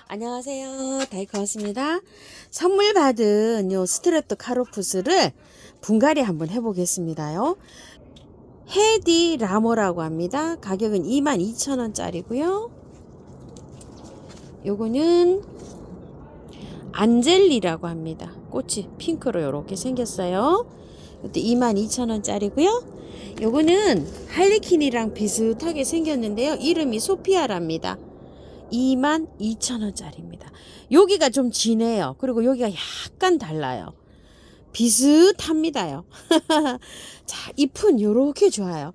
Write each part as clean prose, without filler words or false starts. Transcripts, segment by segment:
안녕하세요. 다이커스입니다. 선물 받은 요 스트랩도 카로푸스를 분갈이 한번 해보겠습니다요. 헤디 라모라고 합니다. 가격은 22,000원짜리고요. 요거는 안젤리라고 합니다. 꽃이 핑크로 이렇게 생겼어요. 이것도 22,000원짜리고요. 요거는 할리퀸이랑 비슷하게 생겼는데요. 이름이 소피아랍니다. 22,000원짜리입니다. 여기가 좀 진해요. 그리고 여기가 약간 달라요. 비슷합니다요. 자, 잎은 요렇게 좋아요.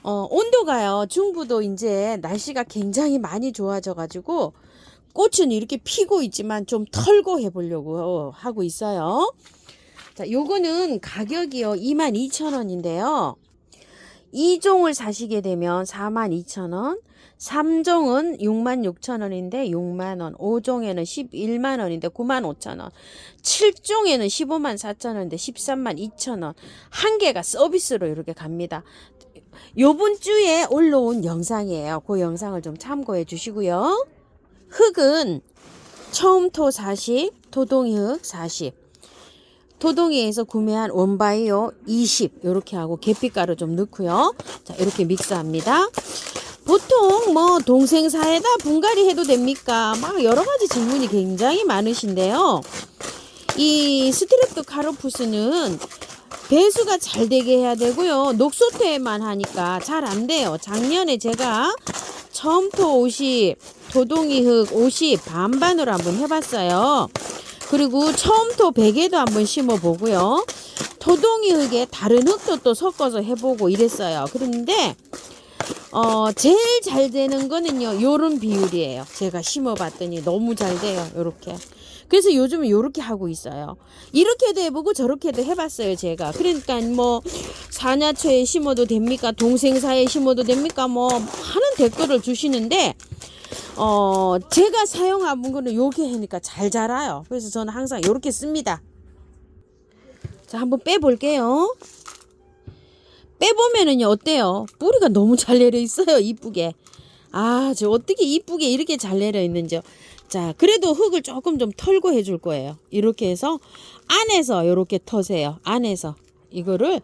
온도가요. 중부도 이제 날씨가 굉장히 많이 좋아져 가지고 꽃은 이렇게 피고 있지만 좀 털고 해보려고 하고 있어요. 자, 요거는 가격이요. 22,000원인데요. 2종을 사시게 되면 42,000원, 3종은 66,000원인데 6만원, 5종에는 11만원인데 95,000원, 7종에는 154,000원인데 132,000원, 한 개가 서비스로 이렇게 갑니다. 요번 주에 올라온 영상이에요. 그 영상을 좀 참고해 주시고요. 흙은 처음토 40, 토동이 흙 40, 토동이에서 구매한 원바이오 20 이렇게 하고 계피가루 좀 넣고요. 자, 이렇게 믹스합니다. 보통 뭐 동생 사이다 분갈이 해도 됩니까? 막 여러 가지 질문이 굉장히 많으신데요. 이 스트랩도 카로푸스는 배수가 잘 되게 해야 되고요. 녹소태만 하니까 잘 안 돼요. 작년에 제가 처음토 50, 토동이 흙 50 반반으로 한번 해봤어요. 그리고 처음토 100에도 한번 심어보고요. 토동이 흙에 다른 흙도 또 섞어서 해보고 이랬어요. 그런데 제일 잘 되는 거는요, 요런 비율이에요. 제가 심어봤더니 너무 잘 돼요. 요렇게. 그래서 요즘은 요렇게 하고 있어요. 이렇게도 해보고 저렇게도 해봤어요, 제가. 그러니까 뭐 사냐초에 심어도 됩니까? 동생사에 심어도 됩니까? 뭐 하는 댓글을 주시는데 제가 사용한 거는 요렇게 하니까 잘 자라요. 그래서 저는 항상 요렇게 씁니다. 자, 한번 빼볼게요. 빼보면은요, 어때요? 뿌리가 너무 잘 내려 있어요, 이쁘게. 아, 저 어떻게 이쁘게 이렇게 잘 내려 있는지요. 자, 그래도 흙을 조금 좀 털고 해줄 거예요. 이렇게 해서 안에서 이렇게 터세요. 안에서 이거를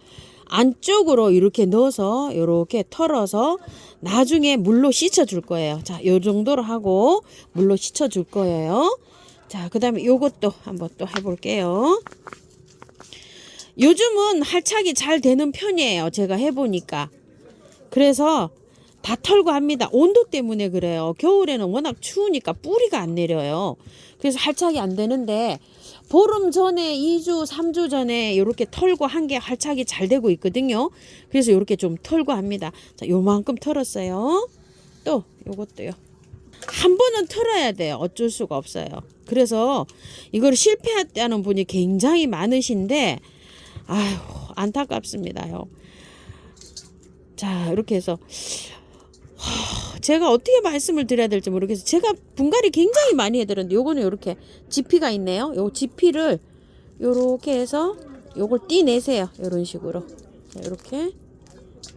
안쪽으로 이렇게 넣어서 이렇게 털어서 나중에 물로 씻어 줄 거예요. 자, 요 정도로 하고 물로 씻어 줄 거예요. 자, 그 다음에 요것도 한번 또 해볼게요. 요즘은 할착이 잘 되는 편이에요. 제가 해보니까. 그래서 다 털고 합니다. 온도 때문에 그래요. 겨울에는 워낙 추우니까 뿌리가 안 내려요. 그래서 할착이 안 되는데 보름 전에 2주 3주 전에 이렇게 털고 한 게 할착이 잘 되고 있거든요. 그래서 이렇게 좀 털고 합니다. 자, 요만큼 털었어요. 또 요것도요. 한 번은 털어야 돼요. 어쩔 수가 없어요. 그래서 이걸 실패했다는 분이 굉장히 많으신데 아휴, 안타깝습니다요. 자, 이렇게 해서 제가 어떻게 말씀을 드려야 될지 모르겠어요. 제가 분갈이 굉장히 많이 해드렸는데 요거는 이렇게 지피가 있네요. 요 지피를 요렇게 해서 요걸 띠내세요. 요런 식으로. 자, 요렇게.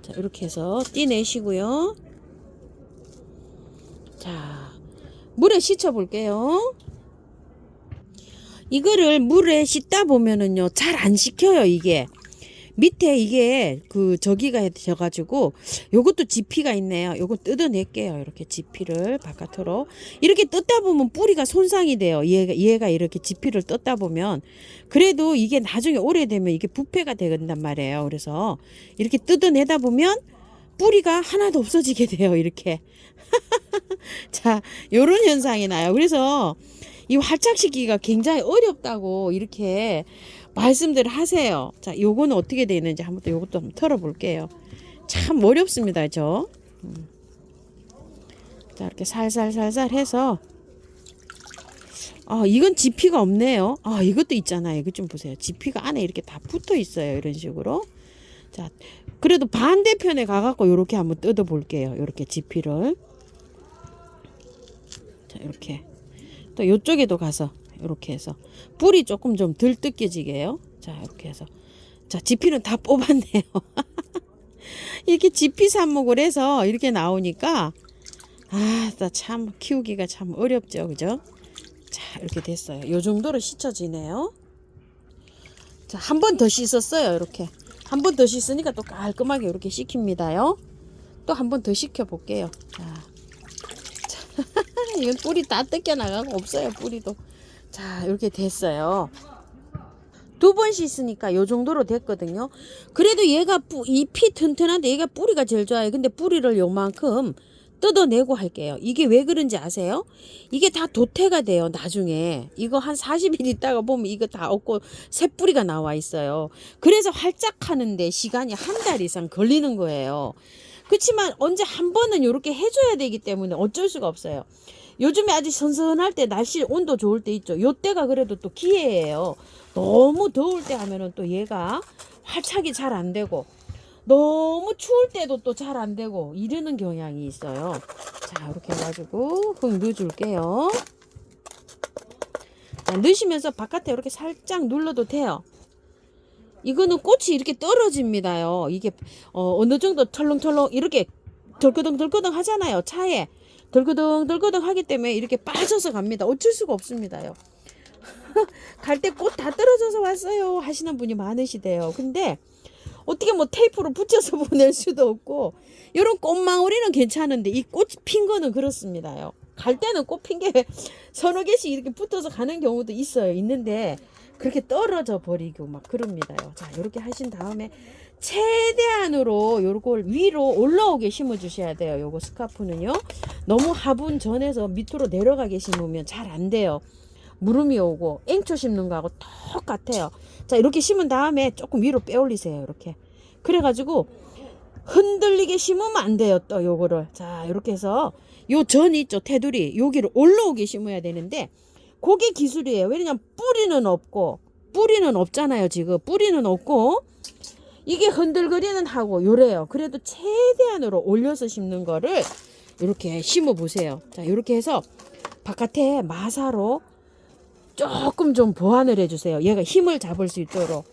자, 이렇게 해서 띠내시고요. 자, 물에 씻어 볼게요. 이거를 물에 씻다 보면은요, 잘 안 식혀요, 이게. 밑에 이게 저기가 해져가지고 요것도 지피가 있네요. 요거 뜯어낼게요. 이렇게 지피를 바깥으로 이렇게 뜯다 보면 뿌리가 손상이 돼요. 얘가 이렇게 지피를 뜯다 보면 그래도 이게 나중에 오래되면 이게 부패가 된단 말이에요. 그래서 이렇게 뜯어내다 보면 뿌리가 하나도 없어지게 돼요. 이렇게 자, 요런 현상이 나요. 그래서 이 활착시키기가 굉장히 어렵다고 이렇게 말씀들 하세요. 자, 요거는 어떻게 되는지 요것도 한번 털어볼게요. 참 어렵습니다, 저. 자, 이렇게 살살살살 해서 이건 지피가 없네요. 이것도 있잖아요. 이거 좀 보세요. 지피가 안에 이렇게 다 붙어 있어요. 이런 식으로. 자, 그래도 반대편에 가갖고 이렇게 한번 뜯어 볼게요. 이렇게 지피를. 자, 이렇게. 또 요쪽에도 가서 이렇게 해서 뿌리 조금 좀 덜 뜯겨지게 해요. 자, 이렇게 해서 자, 지피는 다 뽑았네요. 이렇게 지피 삽목을 해서 이렇게 나오니까 아, 나 참 키우기가 참 어렵죠, 그죠? 자, 이렇게 됐어요. 요 정도로 씻혀지네요. 자, 한 번 더 씻었어요, 이렇게. 한 번 더 씻으니까 또 깔끔하게 이렇게 식힙니다요. 또 한 번 더 식혀 볼게요. 자, 이건 뿌리 다 뜯겨 나가고 없어요, 뿌리도. 자, 이렇게 됐어요. 두 번 씻으니까 요 정도로 됐거든요. 그래도 얘가 잎이 튼튼한데 얘가 뿌리가 제일 좋아요. 근데 뿌리를 요만큼 뜯어내고 할게요. 이게 왜 그런지 아세요? 이게 다 도태가 돼요, 나중에. 이거 한 40일 있다가 보면 이거 다 없고 새 뿌리가 나와 있어요. 그래서 활짝 하는데 시간이 한 달 이상 걸리는 거예요. 그렇지만 언제 한 번은 이렇게 해줘야 되기 때문에 어쩔 수가 없어요. 요즘에 아직 선선할 때 날씨 온도 좋을 때 있죠. 요때가 그래도 또 기회예요. 너무 더울 때 하면은 또 얘가 활착이 잘 안 되고 너무 추울 때도 또 잘 안 되고 이러는 경향이 있어요. 자, 이렇게 해가지고 흙 넣어줄게요. 자, 넣으시면서 바깥에 이렇게 살짝 눌러도 돼요. 이거는 꽃이 이렇게 떨어집니다요. 이게 어느 정도 털렁털렁 이렇게 덜끄덩덜끄덩 하잖아요. 차에 덜끄덩덜끄덩 하기 때문에 이렇게 빠져서 갑니다. 어쩔 수가 없습니다요. 갈 때 꽃 다 떨어져서 왔어요 하시는 분이 많으시대요. 근데 어떻게 뭐 테이프로 붙여서 보낼 수도 없고 이런 꽃망울이는 괜찮은데 이 꽃 핀 거는 그렇습니다요. 갈 때는 꽃 핀 게 서너 개씩 이렇게 붙어서 가는 경우도 있어요. 있는데 그렇게 떨어져 버리고 막 그럽니다요. 자, 이렇게 하신 다음에 최대한으로 요걸 위로 올라오게 심어 주셔야 돼요. 요거 스카프는요. 너무 화분 전에서 밑으로 내려가게 심으면 잘 안 돼요. 무름이 오고 앵초 심는 거하고 똑같아요. 자, 이렇게 심은 다음에 조금 위로 빼 올리세요. 이렇게. 그래가지고 흔들리게 심으면 안 돼요. 또 요거를. 자, 이렇게 해서 요 전 있죠. 테두리. 여기를 올라오게 심어야 되는데 그게 기술이에요. 왜냐면 뿌리는 없잖아요. 지금 뿌리는 없고 이게 흔들거리는 하고 요래요. 그래도 최대한으로 올려서 심는 거를 이렇게 심어 보세요. 자, 이렇게 해서 바깥에 마사로 조금 좀 보완을 해주세요. 얘가 힘을 잡을 수 있도록.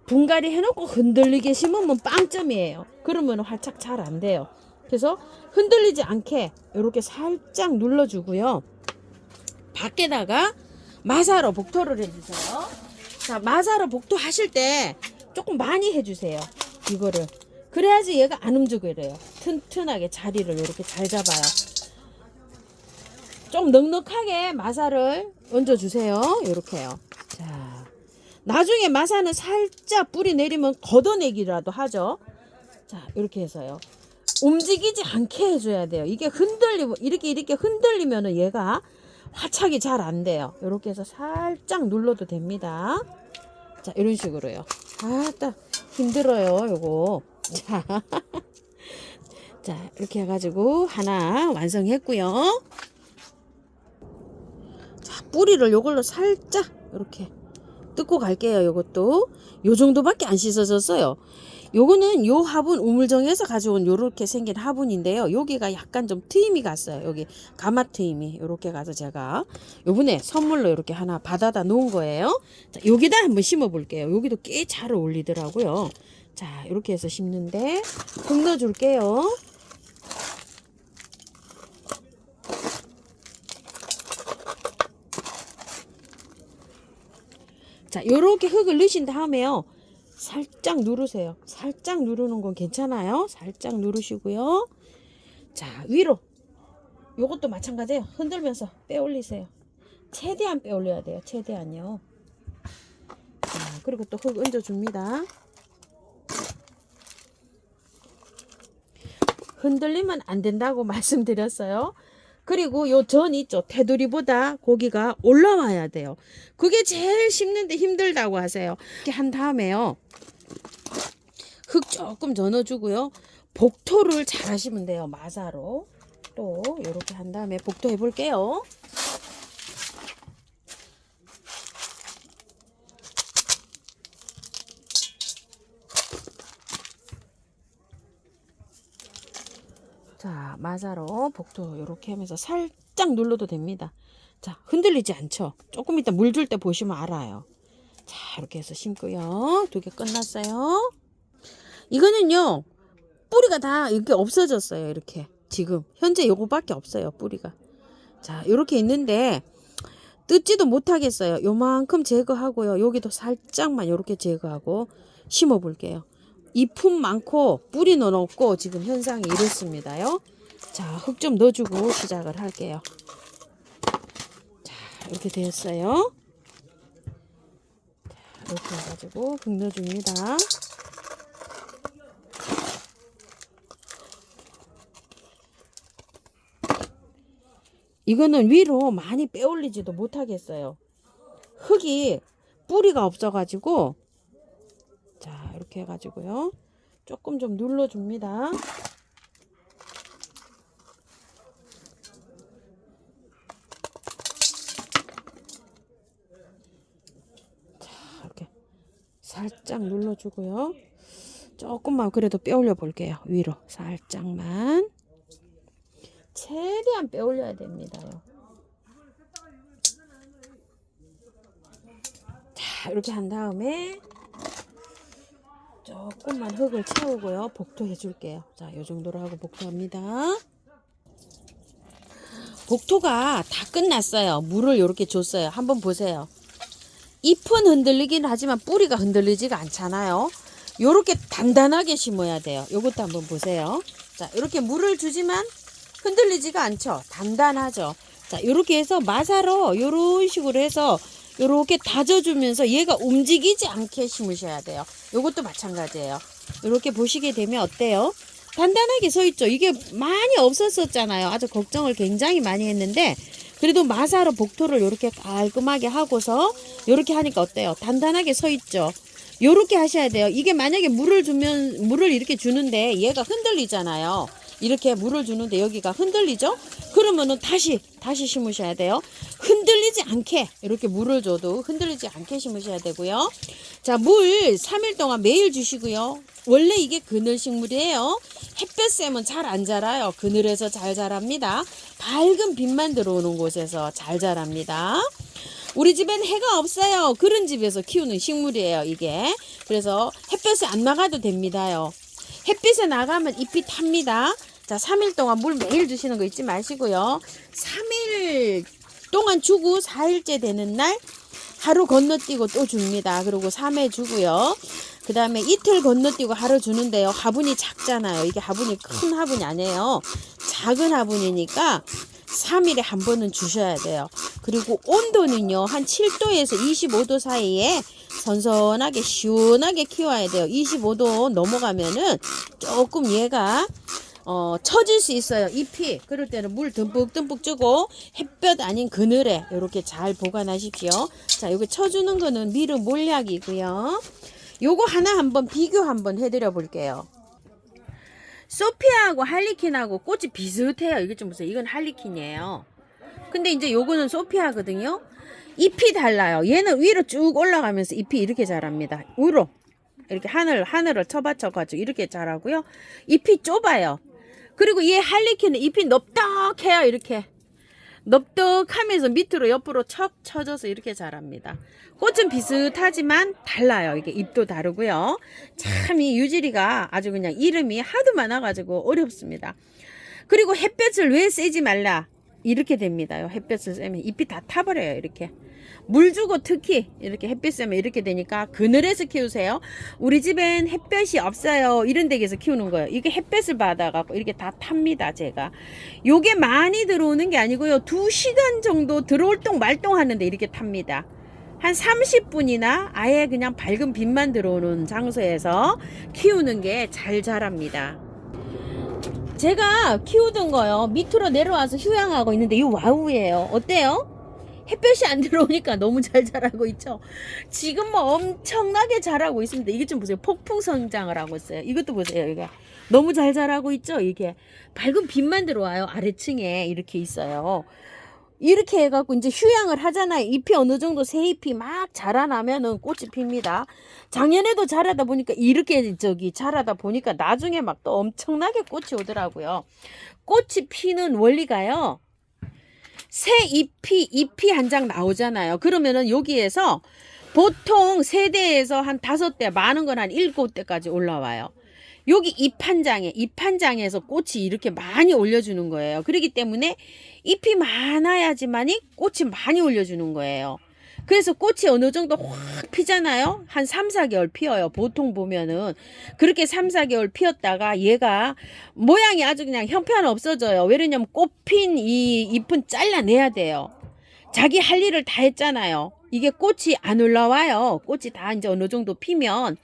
분갈이 해놓고 흔들리게 심으면 빵점이에요. 그러면 활착 잘 안 돼요. 그래서 흔들리지 않게 이렇게 살짝 눌러주고요. 밖에다가 마사로 복토를 해주세요. 자, 마사로 복토 하실 때 조금 많이 해주세요. 이거를. 그래야지 얘가 안 움직여요. 튼튼하게 자리를 이렇게 잘 잡아요. 좀 넉넉하게 마사를 얹어주세요. 이렇게요. 자, 나중에 마사는 살짝 뿌리 내리면 걷어내기라도 하죠. 자, 이렇게 해서요. 움직이지 않게 해줘야 돼요. 이게 흔들리고 이렇게 흔들리면은 얘가 화착이 잘 안 돼요. 이렇게 해서 살짝 눌러도 됩니다. 자, 이런 식으로요. 아, 딱 힘들어요, 요거. 자, 자, 이렇게 해가지고 하나 완성했고요. 자, 뿌리를 요걸로 살짝 이렇게 뜯고 갈게요. 요것도 요 정도밖에 안 씻어졌어요. 요거는 요 화분 우물정에서 가져온 요렇게 생긴 화분인데요. 여기가 약간 좀 트임이 갔어요. 여기 가마 트임이 요렇게 가서 제가 요번에 선물로 이렇게 하나 받아다 놓은 거예요. 자, 여기다 한번 심어 볼게요. 여기도 꽤 잘 어울리더라고요. 자, 이렇게 해서 심는데 흙 넣어 줄게요. 자, 요렇게 흙을 넣으신 다음에요. 살짝 누르세요. 살짝 누르는 건 괜찮아요. 살짝 누르시고요. 자, 위로. 요것도 마찬가지예요. 흔들면서 빼 올리세요. 최대한 빼 올려야 돼요. 최대한요. 자, 그리고 또 흙 얹어 줍니다. 흔들리면 안 된다고 말씀드렸어요. 그리고 요 전 있죠. 테두리보다 고기가 올라와야 돼요. 그게 제일 심는데 힘들다고 하세요. 이렇게 한 다음에요. 흙 조금 더 넣어주고요. 복토를 잘 하시면 돼요. 마사로. 또 이렇게 한 다음에 복토 해볼게요. 자, 마사로 복도 이렇게 하면서 살짝 눌러도 됩니다. 자, 흔들리지 않죠? 조금 이따 물 줄 때 보시면 알아요. 자, 이렇게 해서 심고요. 2개 끝났어요. 이거는요, 뿌리가 다 이렇게 없어졌어요. 이렇게. 지금 현재 요거밖에 없어요. 뿌리가. 자, 요렇게 있는데 뜯지도 못하겠어요. 요만큼 제거하고요. 여기도 살짝만 요렇게 제거하고 심어 볼게요. 잎은 많고 뿌리는 없고 지금 현상이 이렇습니다요. 자, 흙 좀 넣어주고 시작을 할게요. 자, 이렇게 되었어요. 자, 이렇게 해가지고 흙 넣어줍니다. 이거는 위로 많이 빼올리지도 못하겠어요. 흙이 뿌리가 없어가지고. 자, 이렇게 해가지고요. 조금 좀 눌러줍니다. 자, 이렇게 살짝 눌러주고요. 조금만 그래도 빼올려 볼게요. 위로 살짝만. 최대한 빼올려야 됩니다요. 자, 이렇게 한 다음에 조금만 흙을 채우고요. 복토해 줄게요. 자, 요 정도로 하고 복토합니다. 복토가 다 끝났어요. 물을 이렇게 줬어요. 한번 보세요. 잎은 흔들리긴 하지만 뿌리가 흔들리지가 않잖아요. 요렇게 단단하게 심어야 돼요. 요것도 한번 보세요. 자, 이렇게 물을 주지만 흔들리지가 않죠. 단단하죠. 자, 요렇게 해서 마사로 요런 식으로 해서 요렇게 다져주면서 얘가 움직이지 않게 심으셔야 돼요. 요것도 마찬가지예요. 요렇게 보시게 되면 어때요? 단단하게 서 있죠. 이게 많이 없었었잖아요. 아주 걱정을 굉장히 많이 했는데 그래도 마사로 복토를 요렇게 깔끔하게 하고서 요렇게 하니까 어때요? 단단하게 서 있죠. 요렇게 하셔야 돼요. 이게 만약에 물을 이렇게 주는데 얘가 흔들리잖아요. 이렇게 물을 주는데 여기가 흔들리죠? 그러면은 다시 심으셔야 돼요. 흔들리지 않게 이렇게 물을 줘도 흔들리지 않게 심으셔야 되고요. 자, 물 3일 동안 매일 주시고요. 원래 이게 그늘 식물이에요. 햇볕 쐬면 잘 안 자라요. 그늘에서 잘 자랍니다. 밝은 빛만 들어오는 곳에서 잘 자랍니다. 우리 집엔 해가 없어요. 그런 집에서 키우는 식물이에요, 이게. 그래서 햇볕에 안 나가도 됩니다요. 햇빛에 나가면 잎이 탑니다. 자, 3일 동안 물 매일 주시는 거 잊지 마시고요. 3일 동안 주고 4일째 되는 날 하루 건너뛰고 또 줍니다. 그리고 3회 주고요. 그 다음에 이틀 건너뛰고 하루 주는데요. 화분이 작잖아요. 이게 화분이 큰 화분이 아니에요. 작은 화분이니까 3일에 한 번은 주셔야 돼요. 그리고 온도는요, 한 7도에서 25도 사이에 선선하게 시원하게 키워야 돼요. 25도 넘어가면은 조금 얘가 처질 수 있어요. 잎이. 그럴 때는 물 듬뿍듬뿍 주고 햇볕 아닌 그늘에 이렇게 잘 보관하십시오. 자, 여기 쳐주는 거는 미르 몰약이고요. 요거 하나 한번 비교 한번 해드려 볼게요. 소피아하고 할리퀸하고 꽃이 비슷해요. 이게 좀 보세요. 이건 할리퀸이에요. 근데 이제 요거는 소피아거든요. 잎이 달라요. 얘는 위로 쭉 올라가면서 잎이 이렇게 자랍니다. 위로 이렇게 하늘을 쳐받쳐가지고 이렇게 자라고요. 잎이 좁아요. 그리고 얘 할리퀸은 잎이 넓적해요. 이렇게 넓적하면서 밑으로 옆으로 척 쳐져서 이렇게 자랍니다. 꽃은 비슷하지만 달라요. 이게 잎도 다르고요. 참 이 유지리가 아주 그냥 이름이 하도 많아가지고 어렵습니다. 그리고 햇볕을 왜 쐬지 말라? 이렇게 됩니다요. 햇볕을 쐬면 잎이 다 타버려요. 이렇게 물 주고 특히 이렇게 햇빛 쐬면 이렇게 되니까 그늘에서 키우세요. 우리 집엔 햇볕이 없어요. 이런 데에서 키우는 거예요. 이게 햇볕을 받아갖고 이렇게 다 탑니다. 제가 요게 많이 들어오는 게 아니고요. 2시간 정도 들어올 똥 말똥 하는데 이렇게 탑니다. 한 30분이나 아예 그냥 밝은 빛만 들어오는 장소에서 키우는 게 잘 자랍니다. 제가 키우던 거요. 밑으로 내려와서 휴양하고 있는데 이 와우예요. 어때요? 햇볕이 안 들어오니까 너무 잘 자라고 있죠. 지금 뭐 엄청나게 자라고 있습니다. 이게 좀 보세요. 폭풍 성장을 하고 있어요. 이것도 보세요. 이게 너무 잘 자라고 있죠. 이게 밝은 빛만 들어와요. 아래층에 이렇게 있어요. 이렇게 해갖고 이제 휴양을 하잖아요. 잎이 어느 정도 새 잎이 막 자라나면은 꽃이 핍니다. 작년에도 자라다 보니까 이렇게 자라다 보니까 나중에 막 또 엄청나게 꽃이 오더라고요. 꽃이 피는 원리가요. 새 잎이 한 장 나오잖아요. 그러면은 여기에서 보통 3대에서 한 5대, 많은 건 한 7대까지 올라와요. 여기 잎판장에서 꽃이 이렇게 많이 올려주는 거예요. 그렇기 때문에 잎이 많아야지만이 꽃이 많이 올려주는 거예요. 그래서 꽃이 어느 정도 확 피잖아요. 한 3, 4개월 피어요. 보통 보면은 그렇게 3, 4개월 피었다가 얘가 모양이 아주 그냥 형편없어져요. 왜냐면 꽃핀 이 잎은 잘라내야 돼요. 자기 할 일을 다 했잖아요. 이게 꽃이 안 올라와요. 꽃이 다 이제 어느 정도 피면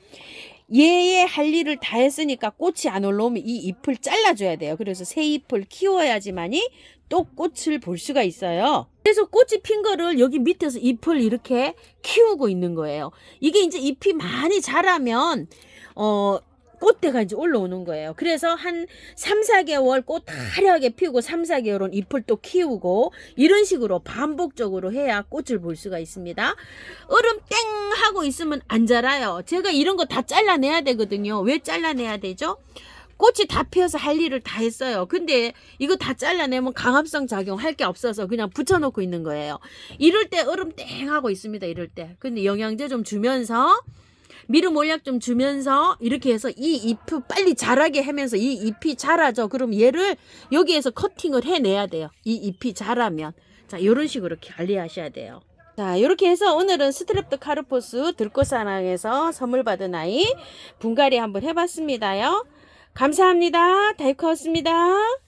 얘의 할 일을 다 했으니까 꽃이 안 올라오면 이 잎을 잘라줘야 돼요. 그래서 새 잎을 키워야지만이 또 꽃을 볼 수가 있어요. 그래서 꽃이 핀 거를 여기 밑에서 잎을 이렇게 키우고 있는 거예요. 이게 이제 잎이 많이 자라면 꽃대가 이제 올라오는 거예요. 그래서 한 3, 4개월 꽃 화려하게 피우고 3, 4개월은 잎을 또 키우고 이런 식으로 반복적으로 해야 꽃을 볼 수가 있습니다. 얼음 땡 하고 있으면 안 자라요. 제가 이런 거 다 잘라내야 되거든요. 왜 잘라내야 되죠? 꽃이 다 피어서 할 일을 다 했어요. 근데 이거 다 잘라내면 강압성 작용할 게 없어서 그냥 붙여놓고 있는 거예요. 이럴 때 얼음 땡 하고 있습니다. 이럴 때. 근데 영양제 좀 주면서 미름 올약 좀 주면서 이렇게 해서 이 잎을 빨리 자라게 하면서 이 잎이 자라죠. 그럼 얘를 여기에서 커팅을 해내야 돼요. 이 잎이 자라면. 자, 이런 식으로 관리하셔야 돼요. 자, 이렇게 해서 오늘은 스트랩트 카르포스 들꽃사랑에서 선물 받은 아이 분갈이 한번 해봤습니다요. 감사합니다. 다이코였습니다.